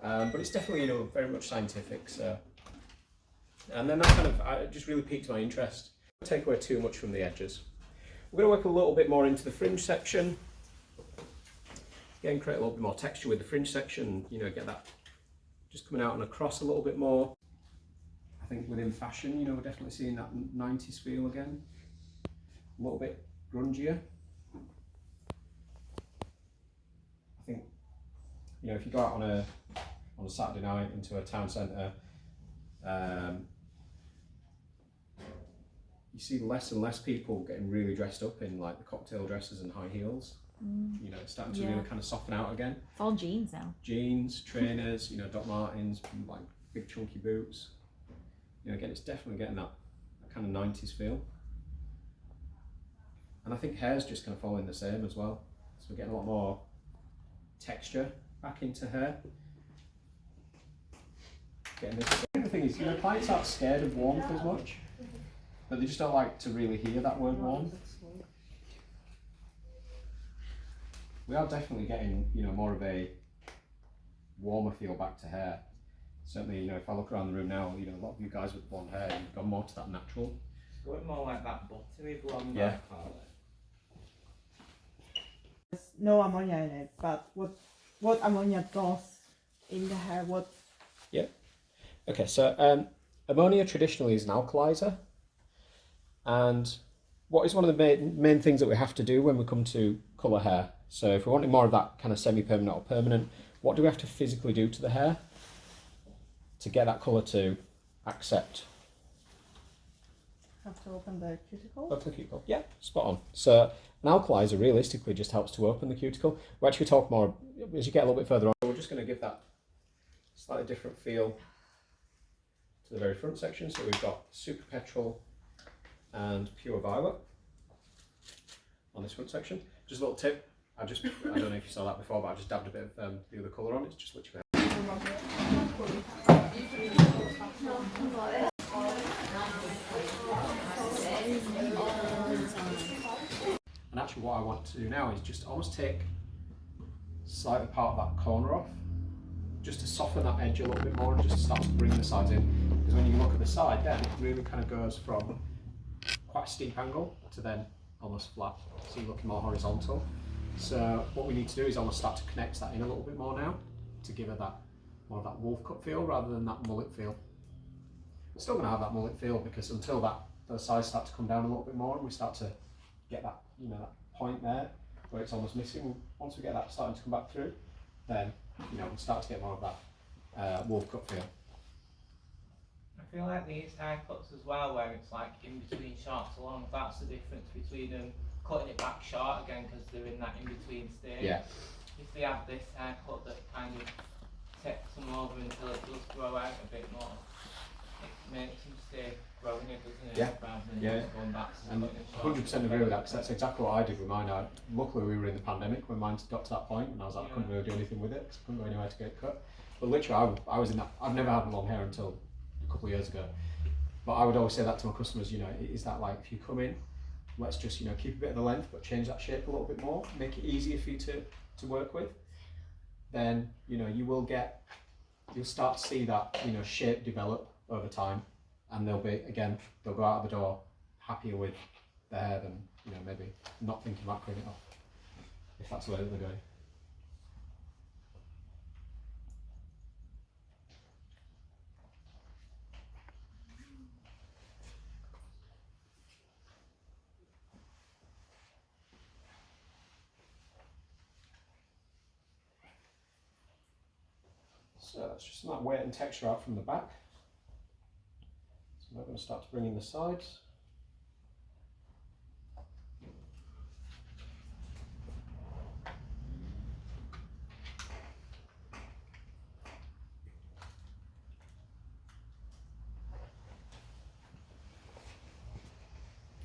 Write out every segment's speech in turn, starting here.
but it's definitely, you know, very much scientific. So, and then that kind of just really piqued my interest. Don't take away too much from the edges. We're going to work a little bit more into the fringe section. Again, create a little bit more texture with the fringe section. You know, get that just coming out and across a little bit more. I think within fashion, you know, we're definitely seeing that 90s feel again. A little bit grungier. I think, you know, if you go out on a Saturday night into a town centre, you see less and less people getting really dressed up in like the cocktail dresses and high heels. You know, it's starting to really kind of soften out again. It's all jeans now. Jeans, trainers, you know, Doc Martens, like big chunky boots. You know, again, it's definitely getting that kind of 90s feel. And I think hair's just kind of following the same as well. So we're getting a lot more texture back into hair. Getting this. The thing is, you know, clients aren't scared of warmth as much, but they just don't like to really hear that word warm. We are definitely getting, you know, more of a warmer feel back to hair. Certainly, you know, if I look around the room now, you know, a lot of you guys with blonde hair, you've gone more to that natural. It's going more like that buttery blonde. Yeah. There's no ammonia in it, but what ammonia does in the hair, what? Yeah. Okay, so ammonia traditionally is an alkalizer, and what is one of the main things that we have to do when we come to colour hair? So if we're wanting more of that kind of semi-permanent or permanent, what do we have to physically do to the hair to get that colour to accept? Have to open the cuticle? Open the cuticle, yeah, spot on. So an alkalizer realistically just helps to open the cuticle. We'll actually talk more as you get a little bit further on. We're just going to give that slightly different feel to the very front section. So we've got super petrol and pure violet on this front section. Just a little tip, I don't know if you saw that before, but I just dabbed a bit of the other colour on it. It's just literally. And actually what I want to do now is just almost take slightly part of that corner off, just to soften that edge a little bit more and just start to bring the sides in. Because when you look at the side then, it really kind of goes from quite a steep angle to then almost flat, so you're looking more horizontal. So what we need to do is almost start to connect that in a little bit more now, to give it that more of that wolf cut feel rather than that mullet feel. We're still going to have that mullet feel because until those sides start to come down a little bit more and we start to get that, you know, that point there where it's almost missing. Once we get that starting to come back through, then, you know, we'll start to get more of that wolf cut feel. I feel like these haircuts as well, where it's like in between short to long, that's the difference between them cutting it back short again because they're in that in between stage. Yeah. If they have this haircut that kind of takes them over until it does grow out a bit more, it makes them stay growing it, doesn't it? Yeah. Rather than Yeah. just going back to And cutting it short. 100% agree with that, because that's exactly what I did with mine. Luckily we were in the pandemic when mine got to that point and I was like, I couldn't really do anything with it because I couldn't go anywhere to get it cut. But literally I was in that, I've never had long hair until a couple of years ago. But I would always say that to my customers, you know, is that like if you come in, let's just, you know, keep a bit of the length but change that shape a little bit more, make it easier for you to work with, then, you know, you'll start to see that, you know, shape develop over time, and they'll go out of the door happier with their hair than, you know, maybe not thinking about cutting it off, if that's the way that they're going. So that's just some of that weight and texture out from the back. So we're going to start to bring in the sides.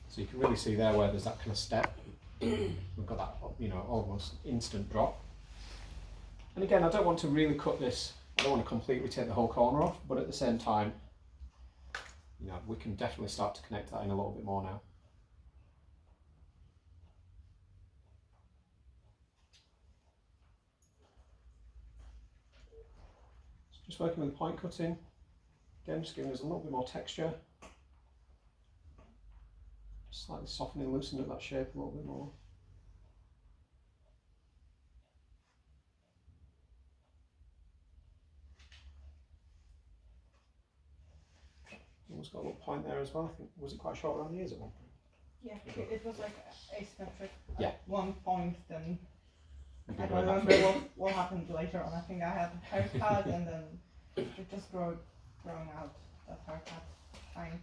So you can really see there where there's that kind of step. We've got that, you know, almost instant drop. And again, I don't want to really cut this, I don't want to completely take the whole corner off, but at the same time, you know, we can definitely start to connect that in a little bit more now. Just working with the point cutting. Again, just giving us a little bit more texture. Just slightly softening, loosening up that shape a little bit more. Almost got a little point there as well. I think, was it quite short around the ears at one point? Yeah, it was like asymmetric. Yeah. At one point, then You I did don't right remember back. what happened later on. I think I had a haircut and then it just growing out that haircut, trying to.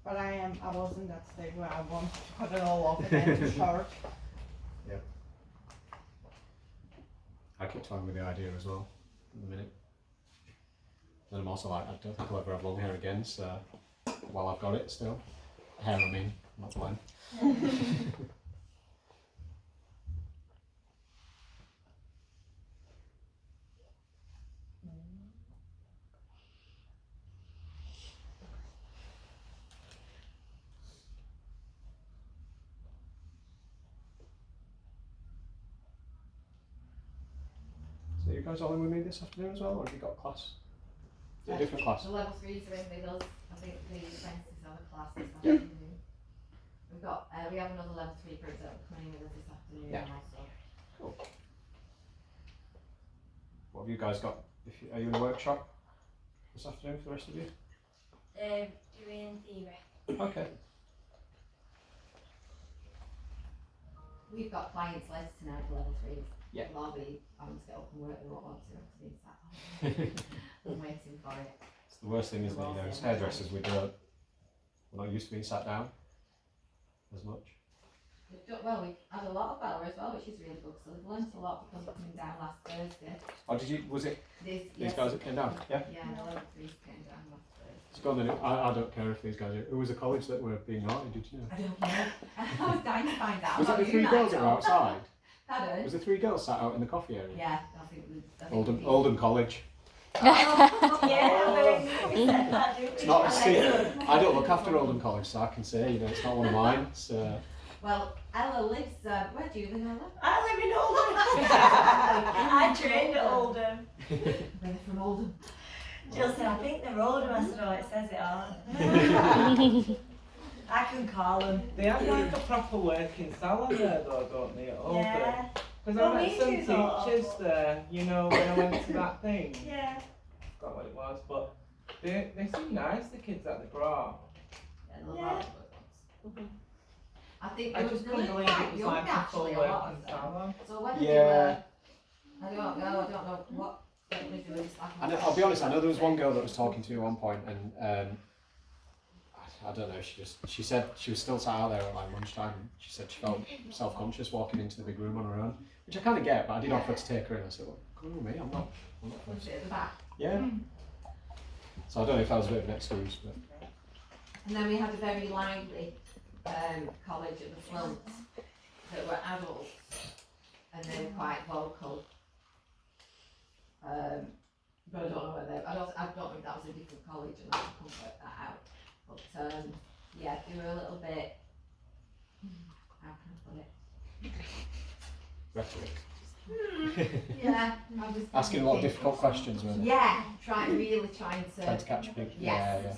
But I was in that stage where I wanted to cut it all off again to short. Yeah. I keep toying with the idea as well in a minute. Then I'm also like, I don't think I'll ever have long hair again, so while I've got it still. Hair, I mean, not blonde. So you guys all in with me this afternoon as well, or have you got class? Is it a different class? The level 3s are in with us. I think the apprentices have a class this afternoon. We have another level 3 group that will coming in with us this afternoon also. Cool. What have you guys got? Are you in a workshop this afternoon for the rest of you? Doing theory. Okay. We've got clients later tonight for level 3s. Yeah. I'll be having to get up and work, they won't want to be sat home. I'm waiting for it. It's the worst thing, isn't it? You know, as hairdressers, we're not used to being sat down as much. Well, we've had a lot of Wella as well, which is really good. So we've learnt a lot because we're coming down last Thursday. Oh, was it these Yes. guys that came down? Yeah? Yeah, the level 3s came down last Thursday. It's gone then. I don't care if these guys are. It was a college that were being naughty, did you know? I don't know. I was dying to find out. Was it the 3 girls that were outside? Pardon? Was the 3 girls sat out in the coffee area? Yeah, I think Oldham College. It's not a secret. I don't look after Oldham College, so I can say, you know, it's not one of mine. So. Well, Ella lives, where do you live, Ella? I live in Oldham. I trained at Oldham. They're from Oldham. Jill said, I think they're Oldham. I said, oh, it says it on. I can call them. They have like a proper working salon there though, don't they, at Oldham? Yeah. Because Well, I met me some too, sort of. teachers there, you know, when I went to that thing. Yeah. I forgot what it was, but they seem nice, the kids that they brought. Yeah, they'll Yeah. have good ones. I think I they just they couldn't look believe quite it was young like a full actually, a lot working of them. salon. So whether Yeah. they were, I don't know what they were doing. I'll be honest, I know there was one girl that was talking to me at one point, and I don't know, she said she was still sat out there at like lunchtime, and she said she felt self-conscious walking into the big room on her own, which I kind of get, but I did offer to take her in. I said, well, come on with me, I'm not Was first. it at the back? Yeah. So I don't know if that was a bit of an excuse, but And then we had a very lively college at the front that were adults, and they were quite vocal. But I don't know whether I don't know if that was a different college, and I couldn't work that out. But yeah, they were a little bit. How can I put it? rhetoric. Yeah, I was Asking a lot of thinking- difficult questions, weren't it? Yeah, trying to. Trying to catch people. Yes. Yeah, yeah.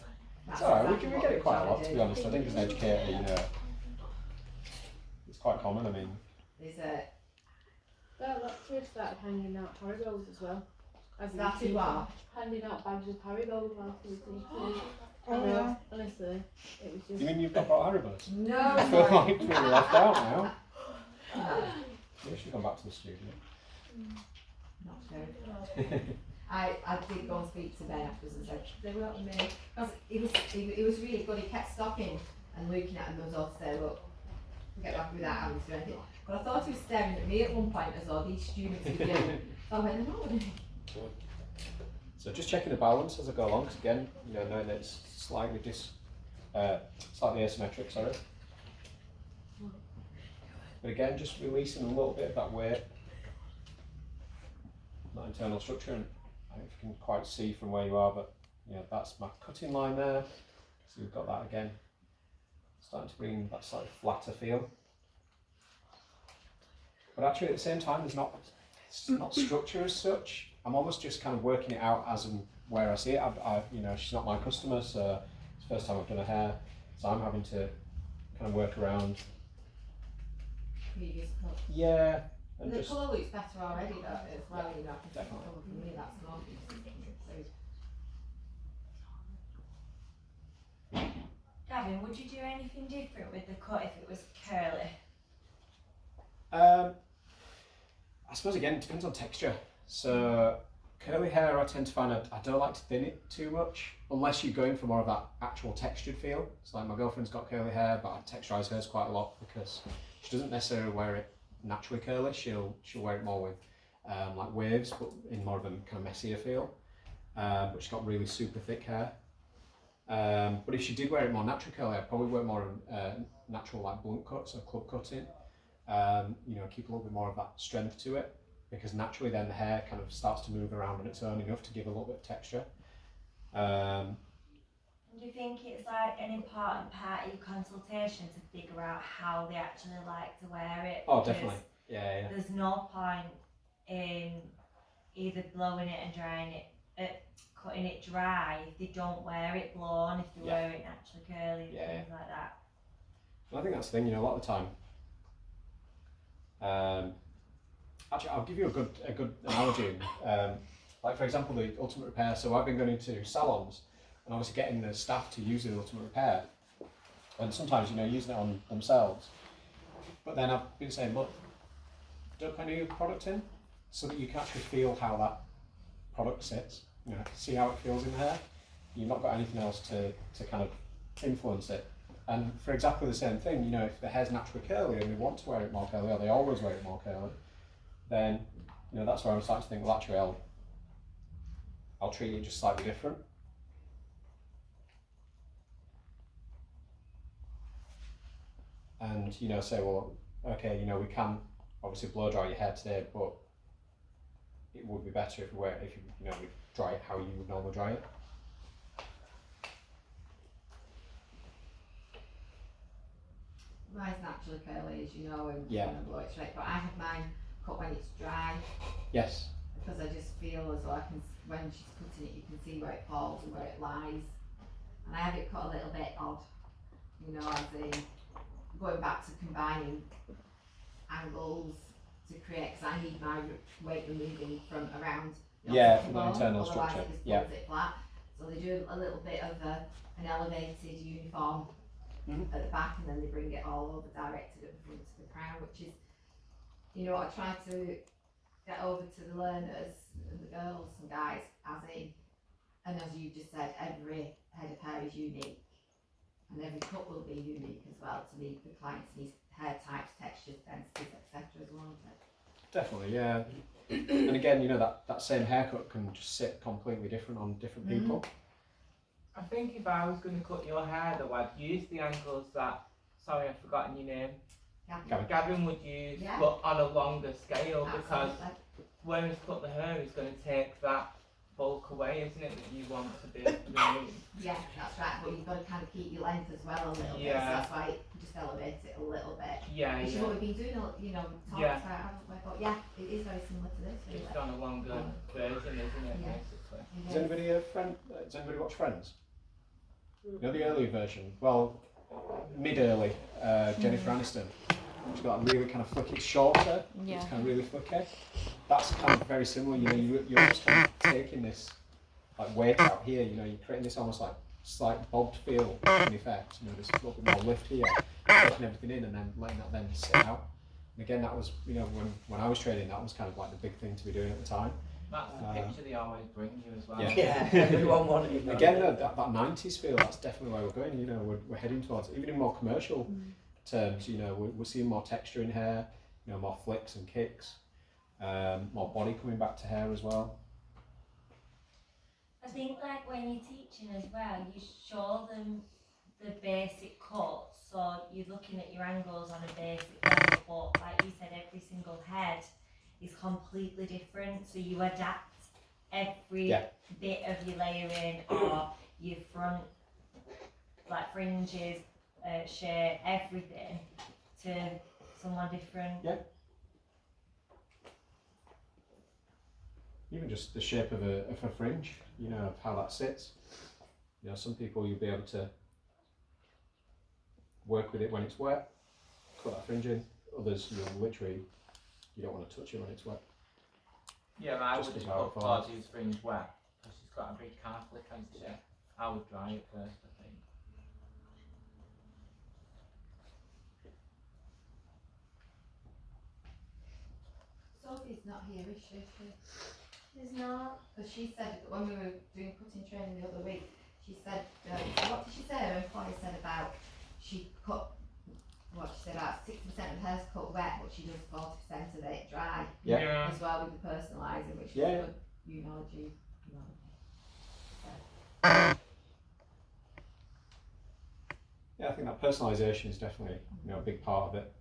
That's It's alright, exactly we what get it we're quite a trying lot, to do. be honest. I think as an educator, you know, it's quite common. I mean, There's a That's where I started handing out Haribos as well. As a Started teacher. what? Handing out bags of Haribos while we were teaching. Oh, yeah. Honestly, it was do just. you mean you've not brought Haribos? no. I feel like we're left out now. We should come back to the studio. Not true. I did go and speak to Ben afterwards and said, they were up with me. Because he was really good, he kept stopping and looking at them as though to say, look, get back without having to do anything. But I thought he was staring at me at one point as though these students were doing. So I went, no. So just checking the balance as I go along, because again, you know, knowing that it's slightly asymmetric, sorry. But again, just releasing a little bit of that weight, that internal structure, and I don't know if you can quite see from where you are, but you know, that's my cutting line there. So we've got that again, starting to bring that slightly flatter feel. But actually, at the same time, it's not structure as such. I'm almost just kind of working it out as and where I see it. You know, she's not my customer, so it's the first time I've done her hair, so I'm having to kind of work around. Previous cut. Yeah. And The just, colour looks better already though, as well, you know, I can see the definitely. colour from here, that's more consistent. Gavin, would you do anything different with the cut if it was curly? I suppose again, it depends on texture. So curly hair, I tend to find I don't like to thin it too much, unless you're going for more of that actual textured feel. So like my girlfriend's got curly hair, but I texturise hers quite a lot because she doesn't necessarily wear it naturally curly. She'll wear it more with like waves, but in more of a kind of messier feel. But she's got really super thick hair. But if she did wear it more natural curly, I'd probably wear more natural like blunt cuts or club cutting. You know, keep a little bit more of that strength to it, because naturally then the hair kind of starts to move around on its own enough to give a little bit of texture. Do you think it's like an important part of your consultation to figure out how they actually like to wear it? Oh, definitely. Yeah. There's no point in either blowing it and drying it, cutting it dry if they don't wear it blown, if they wear it naturally curly, things like that. Well, I think that's the thing, you know, a lot of the time. Actually, I'll give you a good analogy. Like for example, the ultimate repair. So I've been going into salons and obviously getting the staff to use the ultimate repair, and sometimes, you know, using it on themselves. But then I've been saying, look, don't put any product in, so that you can actually feel how that product sits. You know, see how it feels in the hair. You've not got anything else to kind of influence it. And for exactly the same thing, you know, if the hair's naturally curly and they want to wear it more curly, or they always wear it more curly, then, you know, that's where I'm starting to think, well, actually, I'll treat it just slightly different. And, you know, say, well, okay, you know, we can obviously blow dry your hair today, but it would be better if we dry it how you would normally dry it. Mine's naturally curly, as you know, and Yeah. when I blow it straight, but I have mine cut when it's dry. Yes. Because I just feel as though I can, when she's cutting it, you can see where it falls and where it lies. And I have it cut a little bit odd, you know, as in going back to combining angles to create, because I need my weight removing from around the From the bone, internal otherwise structure. it just pulls it flat. So they do a little bit of an elevated uniform at the back, and then they bring it all over directed at the front to the crown, which is, you know, what I try to get over to the learners and the girls and guys, as in, and as you just said, every head of hair is unique, and every cut will be unique as well to meet the client's needs, hair types, textures, densities, etc. as well. Definitely, yeah. And again, you know, that same haircut can just sit completely different on different people. I think if I was going to cut your hair though, I'd use the angles that, sorry I've forgotten your name, Gavin would use, but on a longer scale. Absolutely. Because when he's cut the hair, he's going to take that bulk away, isn't it, that you want to be removed? Yeah, that's right, but you've got to kind of keep your length as well a little bit, so that's why it just elevates it a little bit. Which is what we've been doing, you know, talked about, haven't we? But it is very similar to this, really. Just on a longer version, isn't it, basically? Does anybody does anybody watch Friends? You know the early version? Well, mid-early, Jennifer Aniston. She's got a really kind of flicky, it's shorter, it's kind of really flicky. That's kind of very similar, you know, you're almost kind of taking this like weight out here, you know, you're creating this almost like slight bobbed feel in effect, you know, there's a little bit more lift here, taking everything in and then letting that then sit out. And again, that was, you know, when I was training, that was kind of like the big thing to be doing at the time. That's the picture they always bring you as well. Yeah, everyone wanted it. Again, that 90s feel, that's definitely where we're going, you know, we're heading towards, even in more commercial terms, you know, we're seeing more texture in hair, you know, more flicks and kicks, more body coming back to hair as well. I think like when you're teaching as well, you show them the basic cuts, so you're looking at your angles on a basic level, but like you said, every single head is completely different, so you adapt every bit of your layering or your front like fringes, shape, everything to someone different. even just the shape of a fringe, you know, of how that sits. You know, some people you'll be able to work with it when it's wet, cut that fringe in. Others, you'll literally, you don't want to touch it when it's wet. Yeah, I Just would as how it put falls. Claudia's fringe wet because she's got a big calf lick, hasn't she? I would dry it first, I think. Sophie's not here, is she? She's not. Because she said that when we were doing cutting training the other week, she said, what did she say? Her employer said about she cut, what she said about 60% of hers cut wet, but she does 40% of it dry. Yeah. As well with the personalising, which is Yeah. good. You know. Yeah, I think that personalisation is definitely, you know, a big part of it.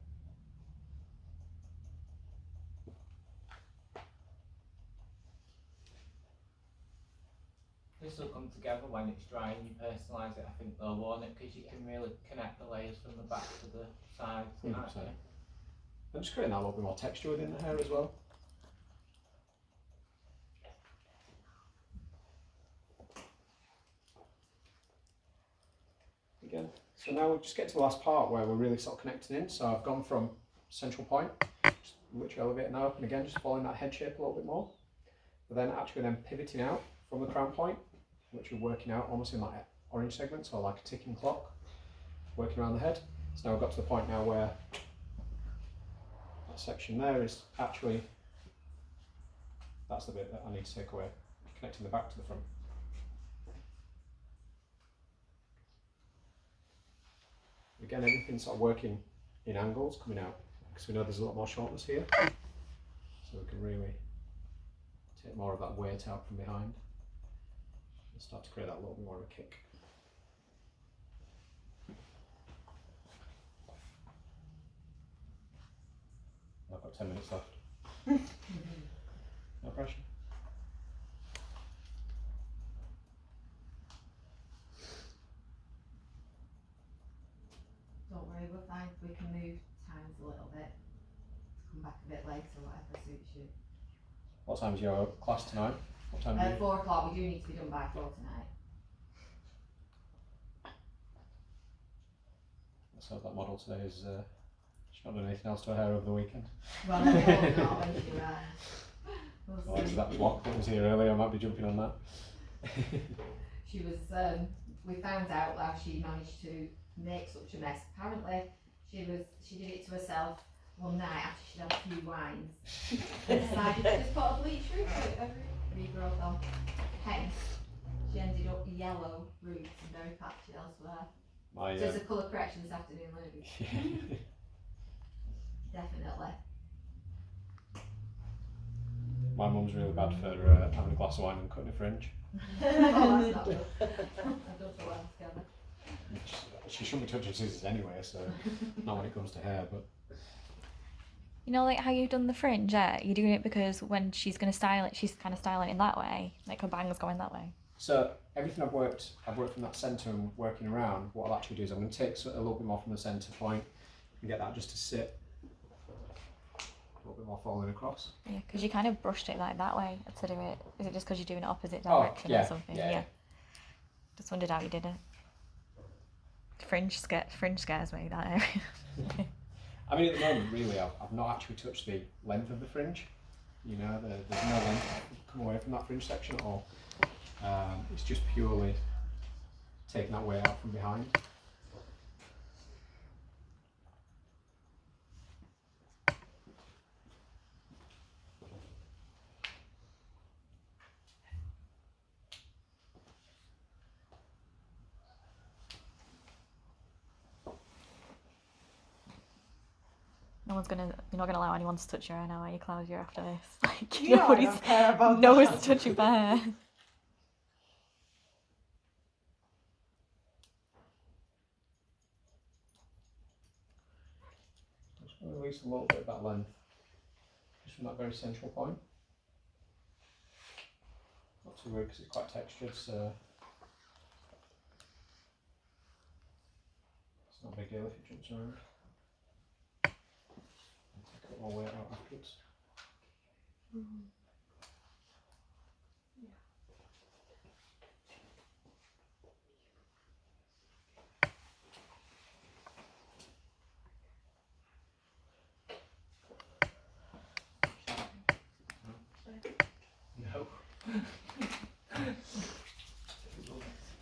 This will come together when it's dry and you personalise it, I think, though, won't it? Because you can really connect the layers from the back to the sides. 100%. And just creating that little bit more texture within the hair as well. Again. So now we'll just get to the last part where we're really sort of connecting in. So I've gone from central point, just literally elevating that up, and again just following that head shape a little bit more. But then actually then pivoting out from the crown point, which we're working out almost in like orange segments or like a ticking clock, working around the head. So now we've got to the point now where that section there is actually, that's the bit that I need to take away, connecting the back to the front. Again, everything's sort of working in angles coming out because we know there's a lot more shortness here, so we can really take more of that weight out from behind and start to create that little bit more of a kick. I've got 10 minutes left. No pressure. Don't worry, we're fine. We can move times a little bit to come back a bit later, whatever suits you. What time's your class tonight? What time do you? 4 o'clock. We do need to be done by 4 tonight. Let's hope that model today is she's not done anything else to her hair over the weekend. Well, I hope not when she Or is that block that was here earlier? I might be jumping on that. She was, we found out how she managed to make such a mess. Apparently, she did it to herself one night after she'd had a few wines. And decided to just put a bleach regrowth on. Hence, she ended up yellow roots and very patchy elsewhere. My, So it's a colour correction this afternoon, Lily. Definitely. my mum's really bad for having a glass of wine and cutting a fringe. Oh, that's not good. I don't put well together. She shouldn't be touching scissors anyway, so not when it comes to hair, but You know, like how you've done the fringe, yeah? You're doing it because when she's going to style it, she's kind of styling it that way. Like her bang's going that way. so everything I've worked from that centre and working around. What I'll actually do is I'm going to take a little bit more from the centre point and get that just to sit a little bit more falling across. Yeah, because you kind of brushed it like that way to do it. Is it just because you're doing it opposite direction yeah, or something? yeah. Just wondered how you did it. Fringe scares me, that area. I mean, at the moment, really, I've not actually touched the length of the fringe. You know, there's no length come away from that fringe section at all. It's just purely taking that weight out from behind. You're not gonna allow anyone to touch your hair now, are you, Claudia, after this? Like, You know I don't care about no that. one's touching my hair. Just going to release a little bit of that length, just from that very central point. Not too worried because it's quite textured, so it's not a big deal if it jumps around. Take a bit more weight out afterwards.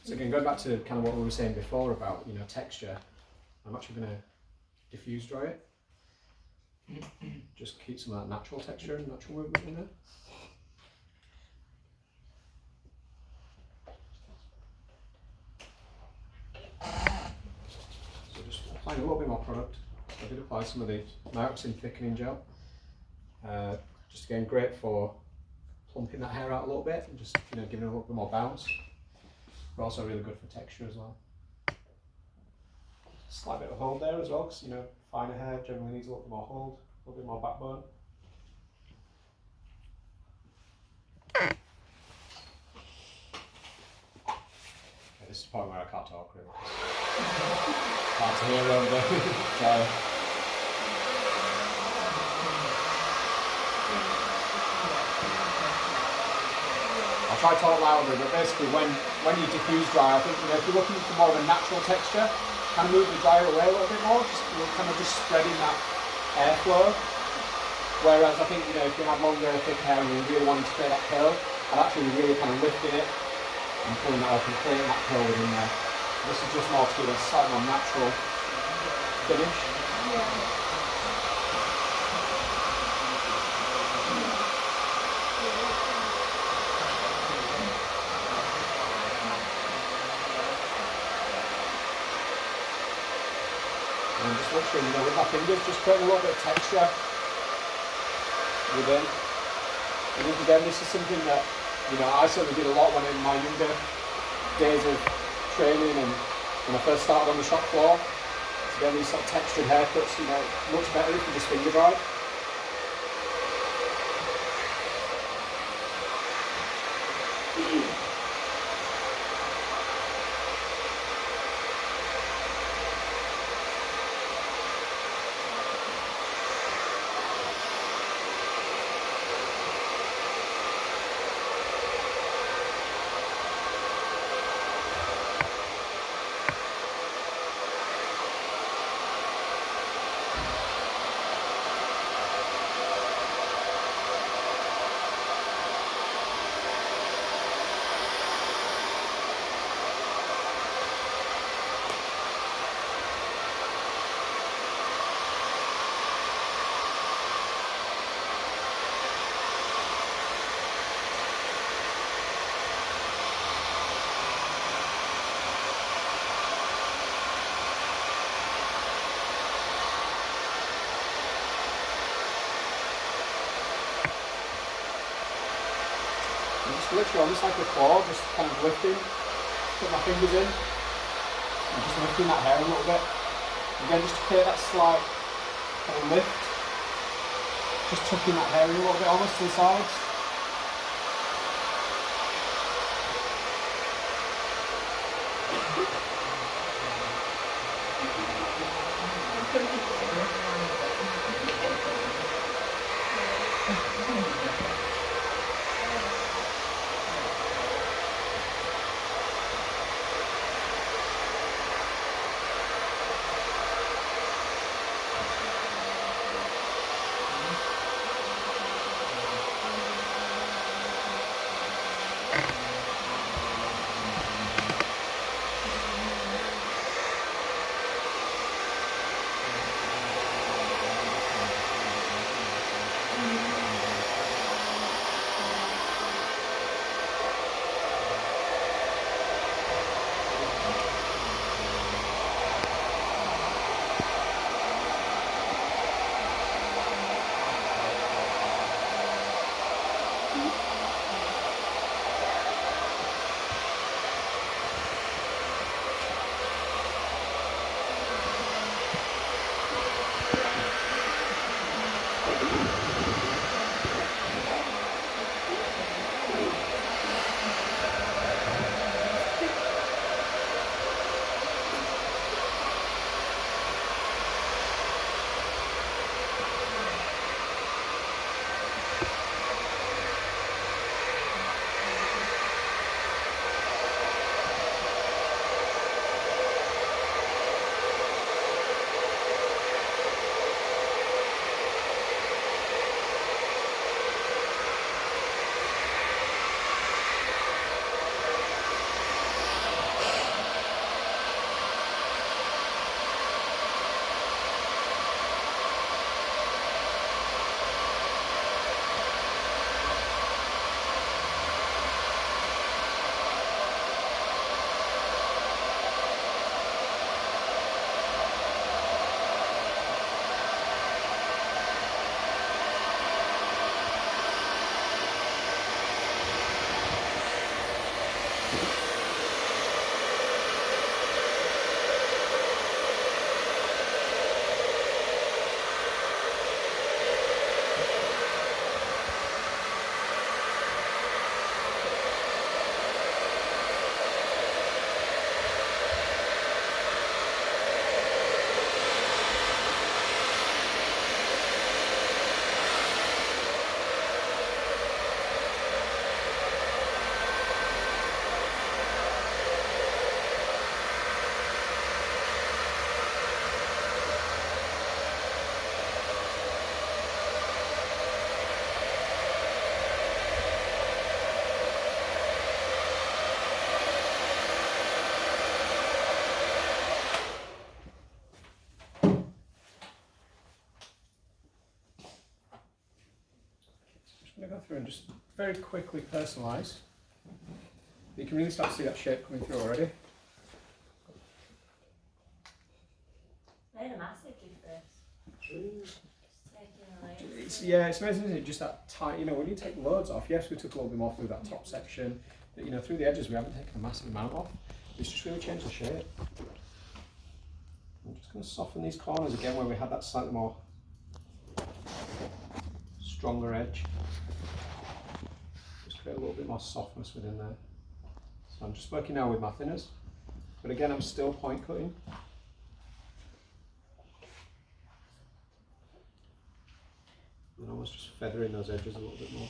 So again, going back to kind of what we were saying before about, you know, texture, I'm actually going to diffuse dry it. Just keep some of that natural texture and natural movement in there. So just applying a little bit more product. I did apply some of the Nioxin thickening gel. Just again, great for plumping that hair out a little bit and just, you know, giving it a little bit more bounce. But also really good for texture as well. Slight bit of hold there as well, because, you know, finer hair generally needs a little bit more hold, a little bit more backbone. Okay, this is the part where I can't talk really. Hard to hear over there. So, I'll try to talk louder, but basically when you diffuse dry, I think, you know, if you're looking for more of a natural texture, kind of move the dryer away a little bit more, just, you know, kind of just spreading that airflow. Whereas I think, you know, if you have longer, thick hair and you're really wanting to create that curl, I'd actually be really kind of lifting it and pulling that up and creating that curl within there. This is just more to give a slightly more natural finish. And just literally, you know, with my fingers, just creating a little bit of texture within. And again, this is something that, you know, I certainly did a lot when in my younger days of training and when I first started on the shop floor. So again, these sort of textured haircuts, you know, much better if you just finger dry. Literally almost like a claw, just kind of lifting, put my fingers in, and just lifting that hair a little bit. Again, just to create that slight kind of lift, just tucking that hair in a little bit almost to the sides. I'm going to go through and just very quickly personalise. You can really start to see that shape coming through already. Made a massive difference. It's amazing, isn't it? Just that tight, when you take loads off, yes, we took a little bit more through that top section, but through the edges we haven't taken a massive amount off. It's just really changed the shape. I'm just going to soften these corners again where we had that slightly more stronger edge. Just create a little bit more softness within there. So I'm just working now with my thinners, but again I'm still point cutting. And almost just feathering those edges a little bit more.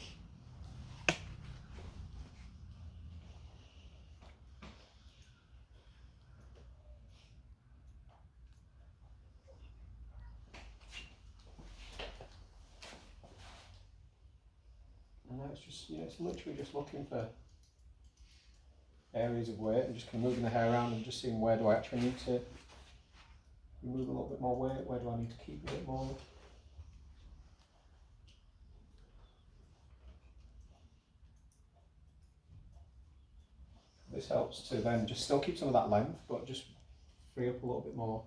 And now it's just, it's literally just looking for areas of weight and just kind of moving the hair around and just seeing where do I actually need to remove a little bit more weight, where do I need to keep a bit more. This helps to then just still keep some of that length, but just free up a little bit more.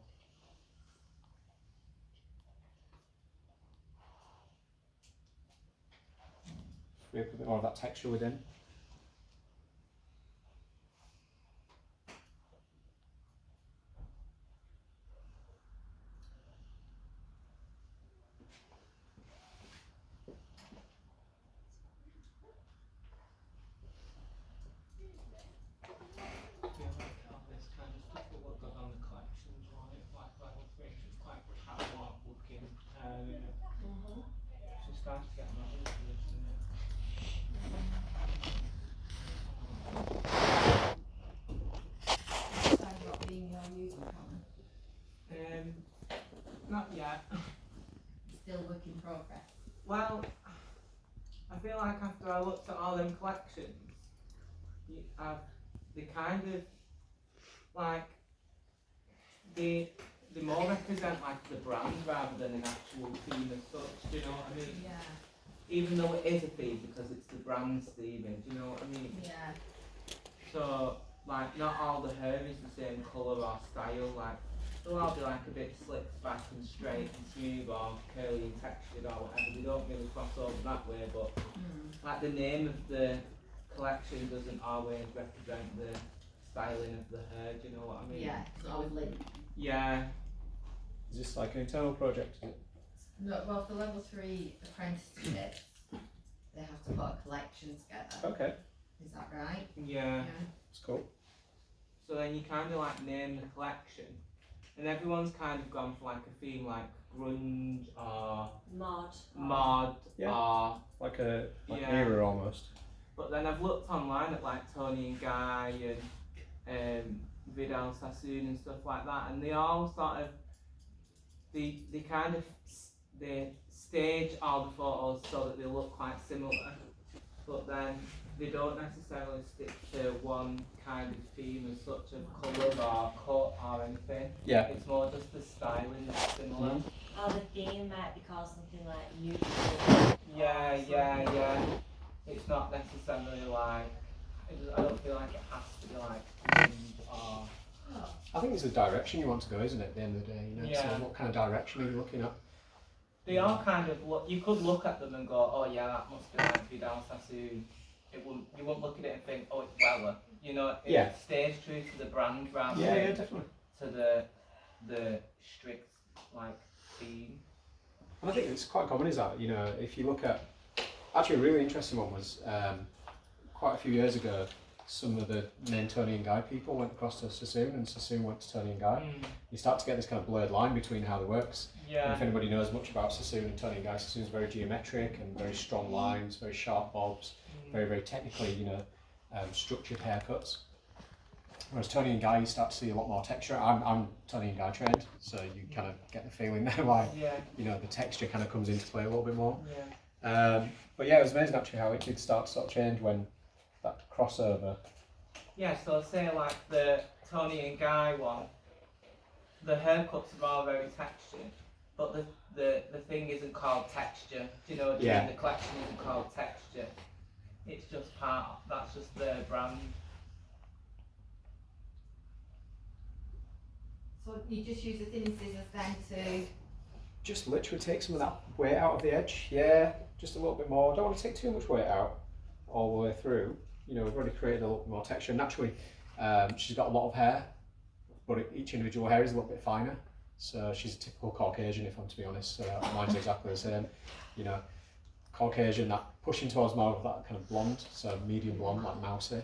Free up a bit more of that texture within. Not yet. Still work in progress. Well, I feel like after I looked at all them collections, they kind of like they more represent like the brand rather than an actual theme as such. Do you know what I mean? Yeah. Even though it is a theme because it's the brand's theming. Do you know what I mean? Yeah. So like not all the hair is the same colour or style. Like they'll all be like a bit slicked back and straight and smooth or curly and textured or whatever. They don't really cross over that way, but like the name of the collection doesn't always represent the styling of the hair. Do you know what I mean? Yeah, it's always linked. Yeah. Is this like an internal project? No, well, for level 3 apprenticeships, they have to put a collection together. Okay. Is that right? Yeah. That's cool. So then you kind of like name the collection, and everyone's kind of gone for like a theme like grunge or mod Yeah. or Like an Yeah. era almost. But then I've looked online at like Tony and Guy and Vidal Sassoon and stuff like that, and they all sort of they kind of they stage all the photos so that they look quite similar, but then they don't necessarily stick to one kind of theme as such of colour or cut or anything. Yeah. It's more just the styling that's similar. Or the theme might be called something like neutral. Yeah. It's not necessarily like, I don't feel like it has to be like grunge or... I think it's the direction you want to go, isn't it, at the end of the day? Yeah. So what kind of direction are you looking at? They all kind of look, you could look at them and go, oh yeah, that must be like Vidal Sassoon. You wouldn't look at it and think, oh, it's Wella. You know, Yeah. it stays true to the brand rather Yeah, than definitely. to the strict like theme. And I think it's quite common, is that, you know, if you look at, actually a really interesting one was quite a few years ago, some of the main Tony and Guy people went across to Sassoon and Sassoon went to Tony and Guy. You start to get this kind of blurred line between how they works. Yeah. And if anybody knows much about Sassoon and Tony and Guy, Sassoon's very geometric and very strong lines, very sharp bobs, very, very technically, you know, structured haircuts. Whereas Tony and Guy, you start to see a lot more texture. I'm Tony and Guy trained, so you kind of get the feeling there why, you know, the texture kind of comes into play a little bit more. Yeah. But yeah, it was amazing actually how it did start to sort of change when that crossover. Yeah, so say like the Tony and Guy one, the haircuts are all very textured, but the thing isn't called texture. Do you know what I mean? Yeah. The collection isn't called texture. It's just that's just their brand. So you just use the thinning scissors then to... Just literally take some of that weight out of the edge. Yeah, just a little bit more. Don't want to take too much weight out all the way through. You know, we've already created a little bit more texture. Naturally, she's got a lot of hair, but each individual hair is a little bit finer. So she's a typical Caucasian, if I'm to be honest. Mine's exactly the same. You know, Caucasian, that pushing towards more of that kind of blonde, so medium blonde, like mousy.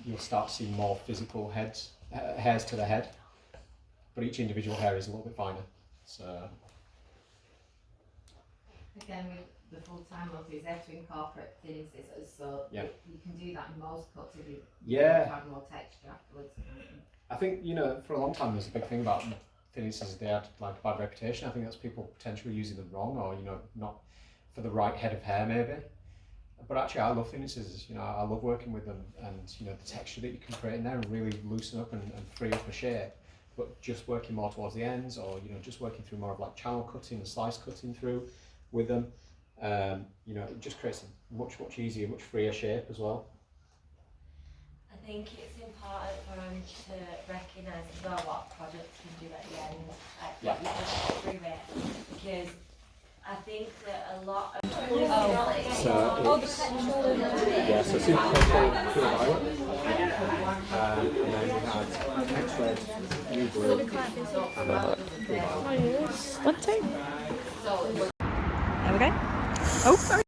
You'll start to see more physical hairs to the head, but each individual hair is a little bit finer. So again, with the full-time ones, is there to incorporate thinning scissors, so yeah. you can do that in most cuts if you have more texture afterwards. I think, you know, for a long time there's a big thing about thinning scissors. They had like a bad reputation. I think that's people potentially using them wrong, or, you know, not for the right head of hair maybe. But actually I love thinning scissors. You know, I love working with them, and, you know, the texture that you can create in there and really loosen up and free up a shape. But just working more towards the ends, or, you know, just working through more of like channel cutting and slice cutting through with them, you know, it just creates a much easier, much freer shape as well. I think it's important for them to recognise as well what products can do at the end, like what you put through it, because I think that a lot of So super petrol, pure violet, and then we had next red, new blue, and pure violet. One, two. There we go. Oh, sorry.